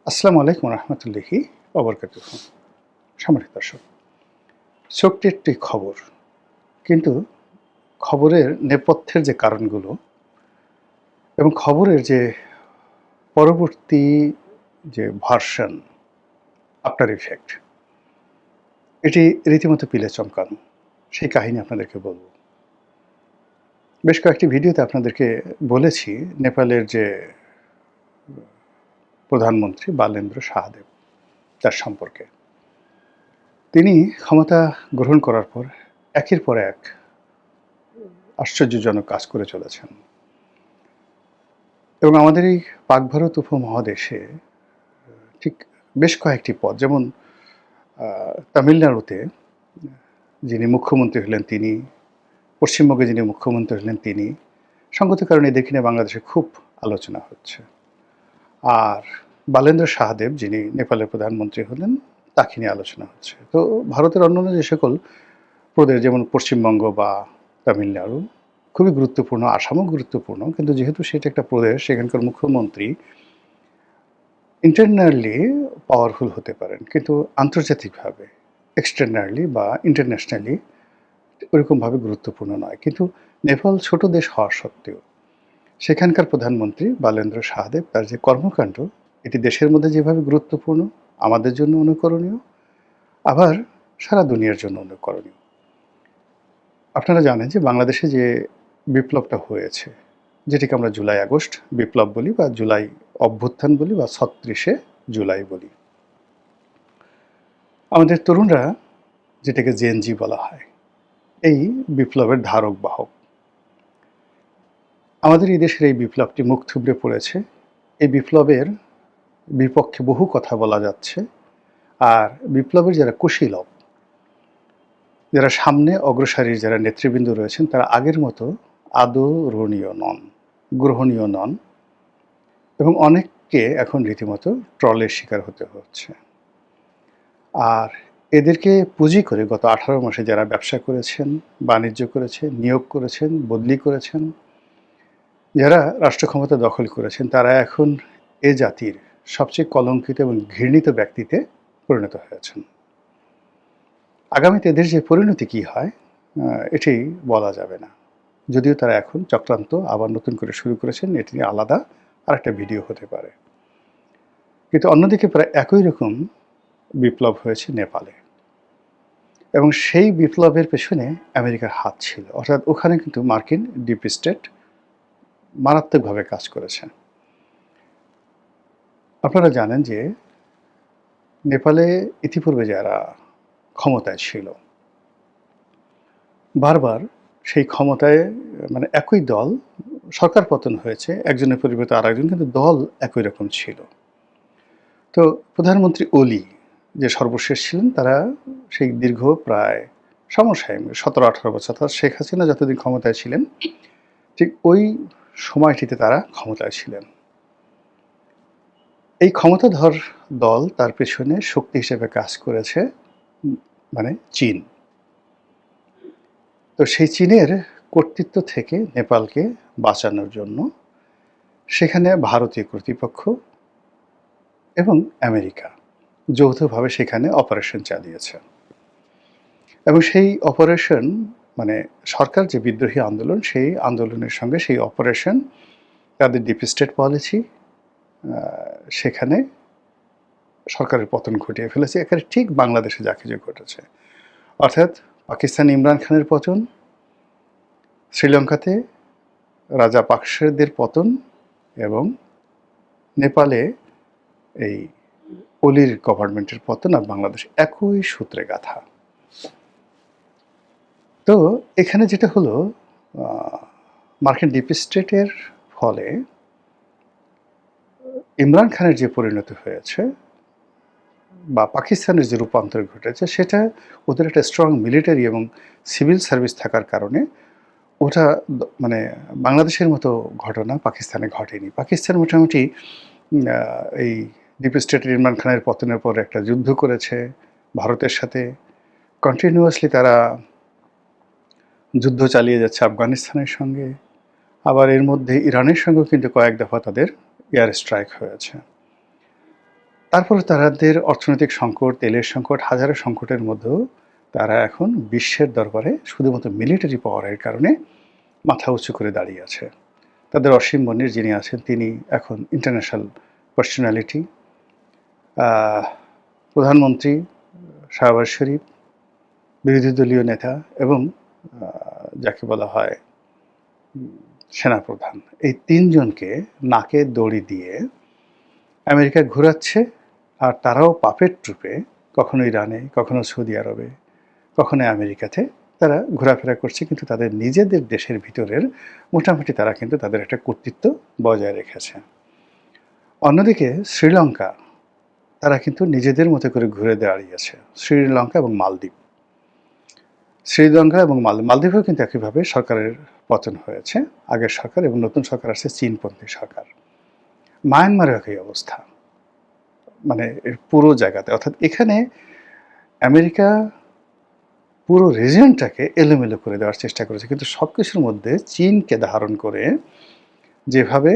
আসসালামু আলাইকুম রহমতুল্লাহি ওবরকাতুহু। সম্মানিত দর্শক, ছোট্ট একটি খবর, কিন্তু খবরের নেপথ্যের যে কারণগুলো এবং খবরের যে পরবর্তী যে ভার্সন, আফটার ইফেক্ট, এটি রীতিমতো পিলে চমকানো। সেই কাহিনী আপনাদেরকে বলব। বেশ কয়েকটি ভিডিওতে আপনাদেরকে বলেছি নেপালের যে প্রধানমন্ত্রী বালেন্দ্র শাহদেব, তার সম্পর্কে। তিনি ক্ষমতা গ্রহণ করার পর একের পর এক আশ্চর্যজনক কাজ করে চলেছেন এবং আমাদের এই পাক ভারত উপমহাদেশে ঠিক বেশ কয়েকটি পদ, যেমন তামিলনাড়ুতে যিনি মুখ্যমন্ত্রী হলেন তিনি, পশ্চিমবঙ্গে যিনি মুখ্যমন্ত্রী হলেন তিনি, সঙ্গত কারণে এদেরকে নিয়ে বাংলাদেশে খুব আলোচনা হচ্ছে। আর বালেন্দ্র শাহদেব যিনি নেপালের প্রধানমন্ত্রী হলেন, তাকে নিয়ে আলোচনা হচ্ছে। তো ভারতের অন্যান্য যে সকল প্রদেশ, যেমন পশ্চিমবঙ্গ বা তামিলনাড়ু, খুবই গুরুত্বপূর্ণ, আসামও গুরুত্বপূর্ণ, কিন্তু যেহেতু সেটা একটা প্রদেশ, সেখানকার মুখ্যমন্ত্রী ইন্টারনালি পাওয়ারফুল হতে পারেন, কিন্তু আন্তর্জাতিকভাবে এক্সটার্নালি বা ইন্টারন্যাশনালি ওরকমভাবে গুরুত্বপূর্ণ নয়। কিন্তু নেপাল ছোট দেশ হওয়া সত্ত্বেও সেখানকার প্রধানমন্ত্রী বালেন্দ্র শাহদেব, তার যে কর্মকাণ্ড, এটি দেশের মধ্যে যেভাবে গুরুত্বপূর্ণ, আমাদের জন্য অনুকরণীয়, আবার সারা দুনিয়ার জন্য অনুকরণীয়। আপনারা জানেন যে বাংলাদেশে যে বিপ্লবটা হয়েছে, যেটিকে আমরা জুলাই আগস্ট বিপ্লব বলি বা জুলাই অভ্যুত্থান বলি বা ৩৬শে জুলাই বলি, আমাদের তরুণরা যেটাকে জেনজি বলা হয়, এই বিপ্লবের ধারক বাহক। আমাদের এই দেশের এই বিপ্লবটি মুখ থুবড়ে পড়েছে। এই বিপ্লবের বিপক্ষে বহু কথা বলা যাচ্ছে, আর বিপ্লবের যারা কুশীলব, যারা সামনে অগ্রসারীর যারা নেতৃবৃন্দ রয়েছেন, তারা আগের মতো আদরণীয় নন, গ্রহণীয় নন, এবং অনেককে এখন রীতিমতো ট্রলের শিকার হতে হচ্ছে। আর এদেরকে পুঁজি করে গত 18 মাসে যারা ব্যবসা করেছেন, বাণিজ্য করেছেন, নিয়োগ করেছেন, বদলি করেছেন, যারা রাষ্ট্র ক্ষমতা দখল করেছেন, তারা এখন এ জাতির সবচেয়ে কলঙ্কিত এবং ঘৃণিত ব্যক্তিতে পরিণত হয়েছেন। আগামীতে এদের যে পরিণতি কী হয়, এটি বলা যাবে না। যদিও তারা এখন চক্রান্ত আবার নতুন করে শুরু করেছেন, এটি নিয়ে আলাদা আরেকটা ভিডিও হতে পারে। কিন্তু অন্যদিকে প্রায় একই রকম বিপ্লব হয়েছে নেপালে, এবং সেই বিপ্লবের পেছনে আমেরিকার হাত ছিল। অর্থাৎ ওখানে কিন্তু মার্কিন ডিপ স্টেট মারাত্মকভাবে কাজ করেছে। আপনারা জানেন যে নেপালে ইতিপূর্বে যারা ক্ষমতায় ছিল, বারবার সেই ক্ষমতায়, মানে একই দল, সরকার পতন হয়েছে, একজনের পরিবর্তে আরেকজন, কিন্তু দল একই রকম ছিল। তো প্রধানমন্ত্রী ওলি যে সর্বশেষ ছিলেন, তারা সেই দীর্ঘ প্রায় সমসাময়িক 17-18 বছর, অর্থাৎ শেখ হাসিনা যতদিন ক্ষমতায় ছিলেন, ঠিক ওই সময়টিতে তারা ক্ষমতায় ছিলেন। এই ক্ষমতাধর দল, তার পেছনে শক্তি হিসেবে কাজ করেছে মানে চীন। তো সেই চীনের কর্তৃত্ব থেকে নেপালকে বাঁচানোর জন্য সেখানে ভারতীয় কর্তৃপক্ষ এবং আমেরিকা যৌথভাবে সেখানে অপারেশন চালিয়েছে, এবং সেই অপারেশন, মানে সরকার যে বিদ্রোহী আন্দোলন, সেই আন্দোলনের সঙ্গে সেই অপারেশন, তাদের ডিপ স্টেট পলিসি, সেখানে সরকারের পতন ঘটিয়ে ফেলেছে। এখানে ঠিক বাংলাদেশে যা কিছু ঘটেছে, অর্থাৎ পাকিস্তানে ইমরান খানের পতন, শ্রীলঙ্কাতে রাজা পাকসেদের পতন, এবং নেপালে এই অলির গভর্নমেন্টের পতন, আর বাংলাদেশ একই সূত্রে গাঁথা। তো এখানে যেটা হলো, মার্কিন ডিপ স্টেটের ফলে ইমরান খানের যে পরিণতি হয়েছে বা পাকিস্তানের যে রূপান্তর ঘটেছে, সেটা ওদের একটা স্ট্রং মিলিটারি এবং সিভিল সার্ভিস থাকার কারণে ওটা মানে বাংলাদেশের মতো ঘটনা পাকিস্তানে ঘটেনি। পাকিস্তান মোটামুটি এই ডিপ স্টেটের ইমরান খানের পতনের পর একটা যুদ্ধ করেছে ভারতের সাথে, কন্টিনিউয়াসলি তারা যুদ্ধ চালিয়ে যাচ্ছে আফগানিস্তানের সঙ্গে, আবার এর মধ্যে ইরানের সঙ্গেও কিন্তু কয়েক দফা তাদের এয়ার স্ট্রাইক হয়েছে। তারপরে তাদের অর্থনৈতিক সংকট, তেলের সংকট, হাজারো সংকটের মধ্যেও তারা এখন বিশ্বের দরবারে শুধুমাত্র মিলিটারি পাওয়ারের কারণে মাথা উঁচু করে দাঁড়িয়ে আছে। তাদের অসীম মনির যিনি আছেন তিনি এখন ইন্টারন্যাশনাল পার্সোনালিটি, প্রধানমন্ত্রী শাহবাজ শরীফ, বিরোধী দলীয় নেতা এবং যাকে বলা হয় সেনাপ্রধান, এই তিনজনকে নাকে দড়ি দিয়ে আমেরিকা ঘোরাচ্ছে। আর তারাও পাপেট ট্রুপে কখনো ইরানে, কখনো সৌদি আরবে, কখনো আমেরিকাতে তারা ঘোরাফেরা করছে, কিন্তু তাদের নিজেদের দেশের ভিতরের মোটামুটি তারা কিন্তু তাদের একটা কর্তৃত্ব বজায় রেখেছে। অন্যদিকে শ্রীলঙ্কা, তারা কিন্তু নিজেদের মতো করে ঘুরে দাঁড়িয়েছে। শ্রীলঙ্কা এবং মালদ্বীপ, শ্রীলঙ্কা এবং মালদ্বীপেও কিন্তু একইভাবে সরকারের পতন হয়েছে, আগের সরকার এবং নতুন সরকার আসছে চীনপন্থী সরকার। মায়ানমারের একই অবস্থা, মানে এর পুরো জায়গাতে, অর্থাৎ এখানে আমেরিকা পুরো রিজিয়নটাকে এলোমেলো করে দেওয়ার চেষ্টা করেছে, কিন্তু সব কিছুর মধ্যে চীনকে ধারণ করে যেভাবে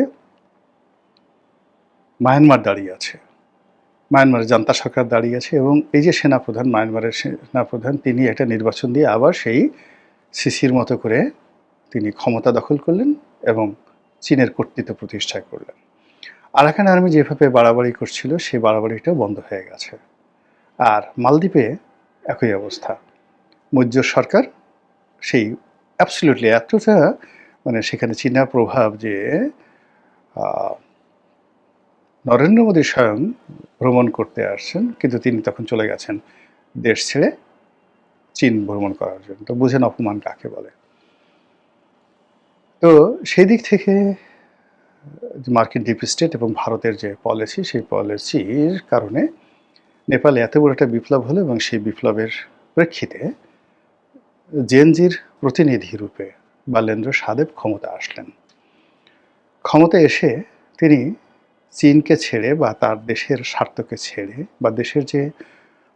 মায়ানমার দাঁড়িয়ে আছে, মায়ানমারের জান্তা সরকার দাঁড়িয়ে আছে, এবং এই যে সেনাপ্রধান, মায়ানমারের সেনাপ্রধান, তিনি একটা নির্বাচন দিয়ে আবার সেই সিসির মতো করে তিনি ক্ষমতা দখল করলেন এবং চীনের কর্তৃত্ব প্রতিষ্ঠা করলেন। আরাকান আর্মি যেভাবে বাড়াবাড়ি করছিল সেই বাড়াবাড়িটাও বন্ধ হয়ে গেছে। আর মালদ্বীপে একই অবস্থা, মৈত্র সরকার সেই অ্যাবসলিউটলি এতটা, মানে সেখানে চীনা প্রভাব যে নরেন্দ্র মোদী স্বয়ং ভ্রমণ করতে আসছেন, কিন্তু তিনি তখন চলে গেছেন দেশ ছেড়ে চীন ভ্রমণ করার জন্য। তো বুঝেন অপমান কাকে বলে। তো সেই দিক থেকে মার্কিন ডিপ স্টেট এবং ভারতের যে পলিসি, সেই পলিসির কারণে নেপালে এত বড় একটা বিপ্লব হলো, এবং সেই বিপ্লবের প্রেক্ষিতে জেনজির প্রতিনিধি রূপে বালেন্দ্র সাদেব ক্ষমতা আসলেন। ক্ষমতা এসে তিনি চীনকে ছেড়ে বা তার দেশের স্বার্থকে ছেড়ে বা দেশের যে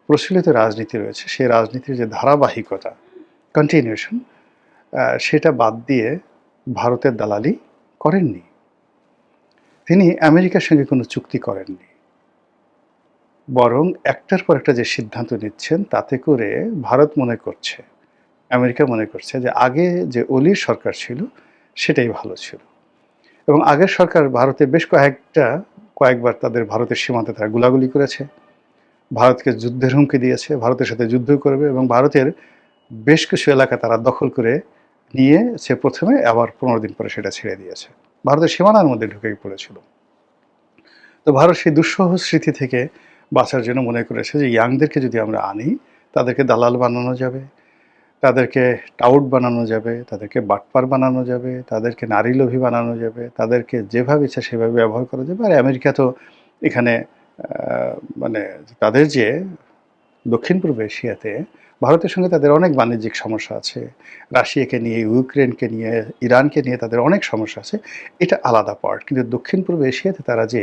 প্রচলিত রাজনীতি রয়েছে সেই রাজনীতির যে ধারাবাহিকতা, কন্টিনিউশন, সেটা বাদ দিয়ে ভারতের দালালি করেননি। তিনি আমেরিকার সঙ্গে কোনো চুক্তি করেননি, বরং একটার পর একটা যে সিদ্ধান্ত নিচ্ছেন তাতে করে ভারত মনে করছে, আমেরিকা মনে করছে যে আগে যে অলির সরকার ছিল সেটাই ভালো ছিল। এবং আগের সরকার ভারতে বেশ কয়েকবার তাদের ভারতের সীমান্তে তারা গুলাগুলি করেছে, ভারতকে যুদ্ধের হুমকি দিয়েছে, ভারতের সাথে যুদ্ধ করবে, এবং ভারতের বেশ কিছু এলাকা তারা দখল করে নিয়ে সে প্রথমে আবার 15 দিন পরে সেটা ছেড়ে দিয়েছে, ভারতের সীমানার মধ্যে ঢুকে পড়েছিল। তো ভারত সেই দুঃসহ স্মৃতি থেকে বাঁচার জন্য মনে করেছে যে ইয়াংদেরকে যদি আমরা আনি, তাদেরকে দালাল বানানো যাবে, তাদেরকে টাউট বানানো যাবে, তাদেরকে বাটপার বানানো যাবে, তাদেরকে নারী লোভী বানানো যাবে, তাদেরকে যেভাবে ইচ্ছা সেভাবে ব্যবহার করা যাবে। আর আমেরিকা তো এখানে মানে তাদের যে দক্ষিণ পূর্ব এশিয়াতে ভারতের সঙ্গে তাদের অনেক বাণিজ্যিক সমস্যা আছে, রাশিয়াকে নিয়ে, ইউক্রেনকে নিয়ে, ইরানকে নিয়ে তাদের অনেক সমস্যা আছে, এটা আলাদা পার্ট। কিন্তু দক্ষিণ পূর্ব এশিয়াতে তারা যে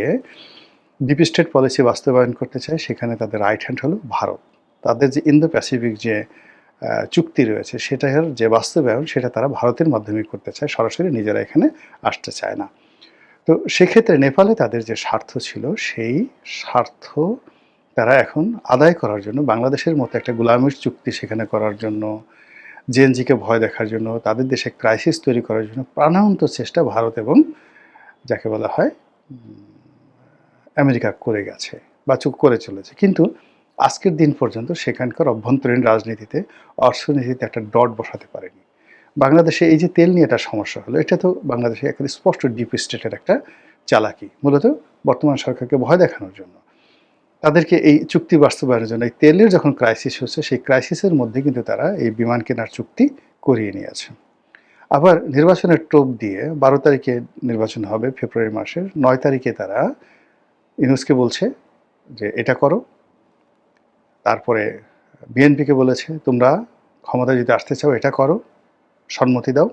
ডিপ স্টেট পলিসি বাস্তবায়ন করতে চায় সেখানে তাদের রাইট হ্যান্ড হলো ভারত। তাদের যে ইন্দো প্যাসিফিক যে চুক্তি রয়েছে সেটার যে বাস্তবায়ন সেটা তারা ভারতের মাধ্যমে করতে চায়, সরাসরি নিজেরা এখানে আসতে চায় না। তো সেক্ষেত্রে নেপালে তাদের যে স্বার্থ ছিল সেই স্বার্থ তারা এখন আদায় করার জন্য বাংলাদেশের মতো একটা গোলামির চুক্তি সেখানে করার জন্য, জেএনজিকে ভয় দেখার জন্য, তাদের দেশে ক্রাইসিস তৈরি করার জন্য প্রাণান্ত চেষ্টা ভারত এবং যাকে বলা হয় আমেরিকা করে গেছে বা করে চলেছে। কিন্তু আজকের দিন পর্যন্ত সেখানকার অভ্যন্তরীণ রাজনীতিতে, অর্থনীতিতে একটা ডট বসাতে পারেনি। বাংলাদেশে এই যে তেল নিয়ে একটা সমস্যা হলো, এটা তো বাংলাদেশে একেবারে স্পষ্ট ডিপ স্টেটের একটা চালাকি, মূলত বর্তমান সরকারকে ভয় দেখানোর জন্য, তাদেরকে এই চুক্তি বাস্তবায়নের জন্য। এই তেলের যখন ক্রাইসিস হচ্ছে সেই ক্রাইসিসের মধ্যে কিন্তু তারা এই বিমান কেনার চুক্তি করিয়ে নিয়েছে। আবার নির্বাচনের টোপ দিয়ে 12 তারিখে নির্বাচন হবে ফেব্রুয়ারি মাসের, 9 তারিখে তারা ইউনূসকে বলছে যে এটা করো, তারপরে বিএনপিকে বলেছে তোমরা ক্ষমতা যদি আসতে চাও এটা করো, সম্মতি দাও,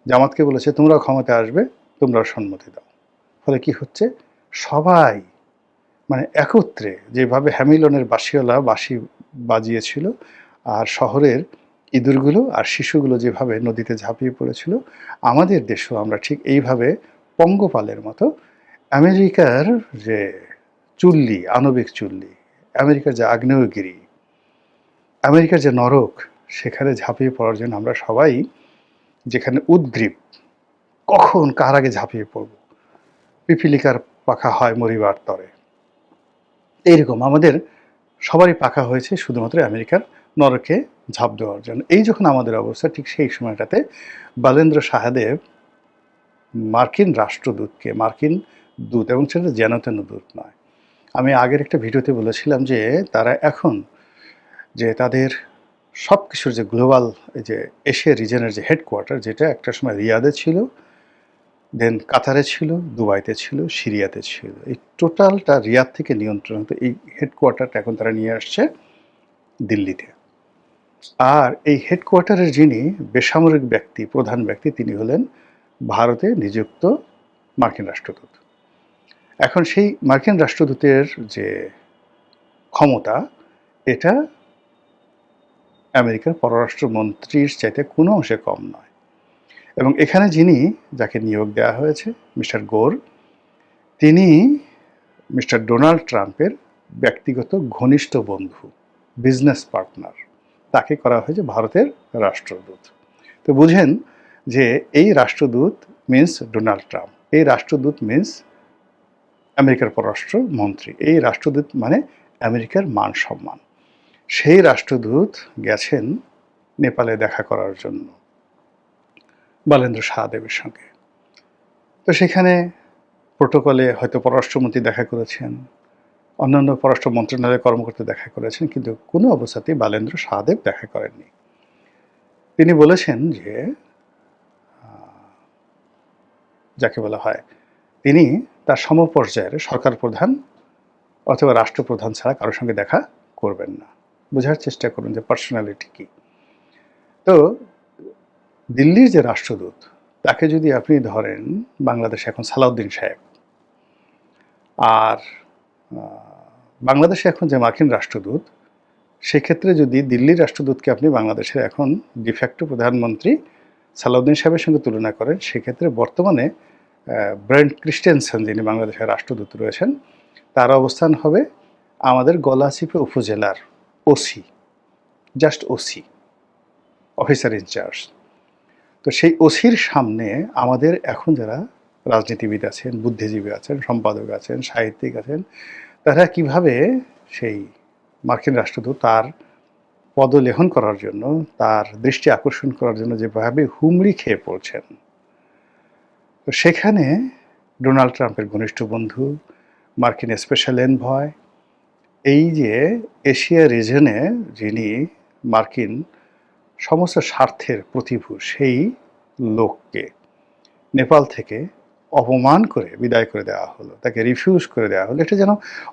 জামাতকে বলেছে তোমরাও ক্ষমতায় আসবে, তোমরাও সম্মতি দাও। ফলে কি হচ্ছে, সবাই মানে একত্রে যেভাবে হ্যামিলনের বাঁশিওয়ালা বাঁশি বাজিয়েছিল আর শহরের ইঁদুরগুলো আর শিশুগুলো যেভাবে নদীতে ঝাঁপিয়ে পড়েছিল, আমাদের দেশেও আমরা ঠিক এইভাবে পঙ্গপালের মতো আমেরিকার যে চুল্লি, আণবিক চুল্লি, আমেরিকার যে আগ্নেয়গিরি, আমেরিকার যে নরক, সেখানে ঝাঁপিয়ে পড়ার জন্য আমরা সবাই যেখানে উদগ্রীব, কখন কার আগে ঝাঁপিয়ে পড়ব, পিপিলিকার পাখা হয় মরিবার তরে, এইরকম আমাদের সবারই পাখা হয়েছে শুধুমাত্র আমেরিকার নরকে ঝাঁপ দেওয়ার জন্য। এই যখন আমাদের অবস্থা, ঠিক সেই সময়টাতে বালেন্দ্র সাহাদেব মার্কিন রাষ্ট্রদূতকে, মার্কিন দূত, এবং সেটা যেন তেন দূত নয়, আমি আগের একটা ভিডিওতে বলেছিলাম যে তারা এখন যে তাদের সব কিছুর যে গ্লোবাল, এই যে এশিয়া রিজনের যে হেডকোয়ার্টার, যেটা একটা সময় রিয়াদে ছিল, দেন কাতারে ছিল, দুবাইতে ছিল, সিরিয়াতে ছিল, এই টোটালটা রিয়াদ থেকে নিয়ন্ত্রণ হতো। এই হেডকোয়ার্টারটা এখন তারা নিয়ে আসছে দিল্লিতে। আর এই হেডকোয়ার্টারের যিনি বেসামরিক ব্যক্তি, প্রধান ব্যক্তি, তিনি হলেন ভারতে নিযুক্ত মার্কিন রাষ্ট্রদূত। এখন সেই মার্কিন রাষ্ট্রদূতের যে ক্ষমতা, এটা আমেরিকার পররাষ্ট্রমন্ত্রীর চাইতে কোনো অংশে কম নয়। এবং এখানে যিনি, যাকে নিয়োগ দেওয়া হয়েছে, মিস্টার গোর, তিনি মিস্টার ডোনাল্ড ট্রাম্পের ব্যক্তিগত ঘনিষ্ঠ বন্ধু, বিজনেস পার্টনার। তাকে করা হয়েছে ভারতের রাষ্ট্রদূত। তো বুঝেন যে এই রাষ্ট্রদূত মিন্স ডোনাল্ড ট্রাম্প, এই রাষ্ট্রদূত মিন্স আমেরিকার পররাষ্ট্রমন্ত্রী, এই রাষ্ট্রদূত মানে আমেরিকার মান সম্মান। সেই রাষ্ট্রদূত গেছেন নেপালে দেখা করার জন্য বালেন্দ্র সাহাদেবের সঙ্গে। তো সেখানে প্রোটোকলে হয়তো পররাষ্ট্রমন্ত্রী দেখা করেছেন, অন্যান্য পররাষ্ট্র মন্ত্রণালয়ের কর্মকর্তা দেখা করেছেন, কিন্তু কোনো অবস্থাতেই বালেন্দ্র সাহাদেব দেখা করেননি। তিনি বলেছেন যে যাকে বলা হয়, তিনি তার সমপর্যায়ের সরকার প্রধান অথবা রাষ্ট্রপ্রধান ছাড়া কারোর সঙ্গে দেখা করবেন না। বোঝার চেষ্টা করুন যে পার্সোনালিটি কি। তো দিল্লির যে রাষ্ট্রদূত, তাকে যদি আপনি ধরেন বাংলাদেশে এখন সালাউদ্দিন সাহেব, আর বাংলাদেশে এখন যে মার্কিন রাষ্ট্রদূত, সেক্ষেত্রে যদি দিল্লির রাষ্ট্রদূতকে আপনি বাংলাদেশের এখন ডিফ্যাক্টো প্রধানমন্ত্রী সালাউদ্দিন সাহেবের সঙ্গে তুলনা করেন, সেক্ষেত্রে বর্তমানে ব্রেন্ট ক্রিস্টেনসেন, যিনি বাংলাদেশের রাষ্ট্রদূত রয়েছেন, তার অবস্থান হবে আমাদের গলাচিপা উপজেলার OC, just OC, officer in charge. তো সেই ওসির সামনে আমাদের এখন যারা রাজনীতিবিদ আছেন, বুদ্ধিজীবী আছেন, সম্পাদক আছেন, সাহিত্যিক আছেন, তারা কিভাবে সেই মার্কিন রাষ্ট্রদূত তার পদলেহন করার জন্য, তার দৃষ্টি আকর্ষণ করার জন্য যেভাবে হুমড়ি খেয়ে পড়ছেন। তো সেখানে ডোনাল্ড ট্রাম্পের ঘনিষ্ঠ বন্ধু, মার্কিন স্পেশাল এনভয়, এই যে এশিয়া রিজনে যিনি মার্কিন সমস্ত স্বার্থের প্রতিভূ, সেই লোককে নেপাল থেকে অপমান করে বিদায় করে দেওয়া হলো, তাকে রিফিউজ করে দেওয়া হলো। এটা যেন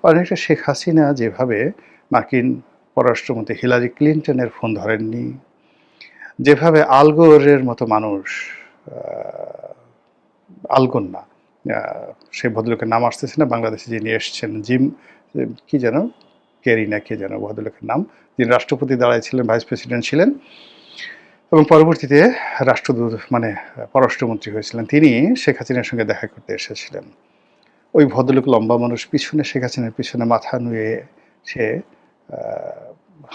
অনেকটা শেখ হাসিনা যেভাবে মার্কিন পররাষ্ট্রমন্ত্রী হিলারি ক্লিন্টনের ফোন ধরেননি, যেভাবে আলগোরের মতো মানুষ, আলগোর না, সেই ভদ্রলোকের নাম আসতেছে না, বাংলাদেশে যিনি এসছেন, জিম কি যেন, কেরি না কে যেন ভদ্রলোকের নাম, যিনি রাষ্ট্রপতি দাঁড়াইছিলেন, ভাইস প্রেসিডেন্ট ছিলেন এবং পরবর্তীতে রাষ্ট্রদূত মানে পররাষ্ট্রমন্ত্রী হয়েছিলেন, তিনি শেখ হাসিনার সঙ্গে দেখা করতে এসেছিলেন। ওই ভদ্রলোক লম্বা মানুষ, পিছনে শেখ হাসিনার পিছনে মাথা নুয়ে সে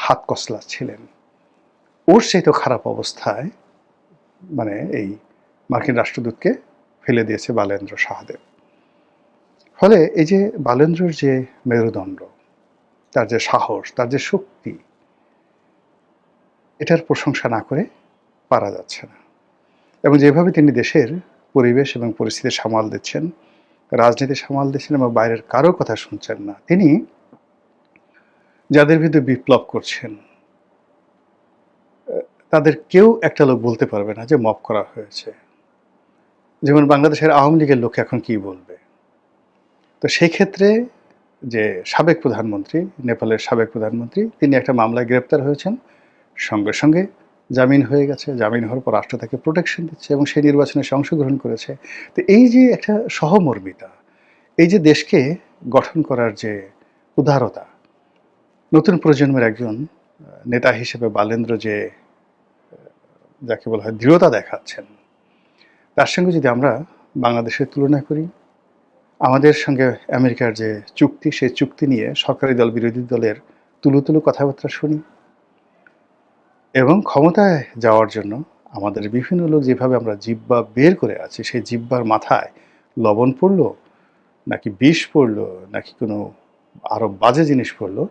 হাত কসলাচ্ছিলেন। ওর সেই তো খারাপ অবস্থায় মানে এই মার্কিন রাষ্ট্রদূতকে ফেলে দিয়েছে বালেন্দ্র সাহাদেব। ফলে এই যে বালেন্দ্রর যে মেরুদণ্ড, তার যে সাহস, তার যে শক্তি, এটার প্রশংসা না করে পারা যাচ্ছে না। এবং যেভাবে তিনি দেশের পরিবেশ এবং পরিস্থিতি সামাল দিচ্ছেন, রাজনীতি সামাল দিচ্ছেন এবং বাইরের কারো কথা শুনছেন না, তিনি যাদের বিরুদ্ধে বিপ্লব করছেন তাদের কেউ একটা লোক বলতে পারবে না যে মব করা হয়েছে। যেমন বাংলাদেশের আওয়ামী লীগের লোক এখন কি বলবে। তো সেই ক্ষেত্রে যে সাবেক প্রধানমন্ত্রী, নেপালের সাবেক প্রধানমন্ত্রী, তিনি একটা মামলায় গ্রেপ্তার হয়েছেন, সঙ্গে সঙ্গে জামিন হয়ে গেছে। জামিন হওয়ার পর রাষ্ট্র তাকে প্রোটেকশন দিচ্ছে এবং সেই নির্বাচনে সে অংশগ্রহণ করেছে। তো এই যে একটা সহমর্মিতা, এই যে দেশকে গঠন করার যে উদারতা, নতুন প্রজন্মের একজন নেতা হিসেবে বালেন্দ্র যে যাকে বলা হয় দৃঢ়তা দেখাচ্ছেন, তার সঙ্গে যদি আমরা বাংলাদেশের তুলনা করি, আমাদের সঙ্গে আমেরিকার যে চুক্তি, সেই চুক্তি নিয়ে সরকারি দল বিরোধী দলের তুলো কথাবার্তা শুনি, এবং ক্ষমতায় যাওয়ার জন্য আমাদের বিভিন্ন লোক যেভাবে আমরা জিহ্বা বের করে আছি, সেই জিহ্বার মাথায় লবণ পড়লো নাকি বিষ পড়লো নাকি কোনো আরও বাজে জিনিস পড়লো,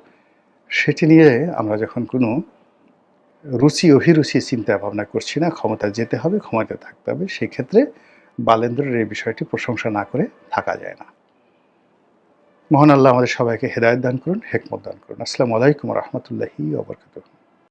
সেটি নিয়ে আমরা যখন কোনো রুচি অভিরুচি চিন্তা ভাবনা করছি না, ক্ষমতায় যেতে হবে, ক্ষমতায় থাকতে হবে, সেক্ষেত্রে বালেন্দ্রের এই বিষয়টি প্রশংসা না করে থাকা যায় না। মহান আল্লাহ আমাদের সবাইকে হেদায়েত দান করুন, হেকমত দান করুন। আসসালামু আলাইকুম ওয়া রাহমাতুল্লাহি ওয়া বারাকাতুহু।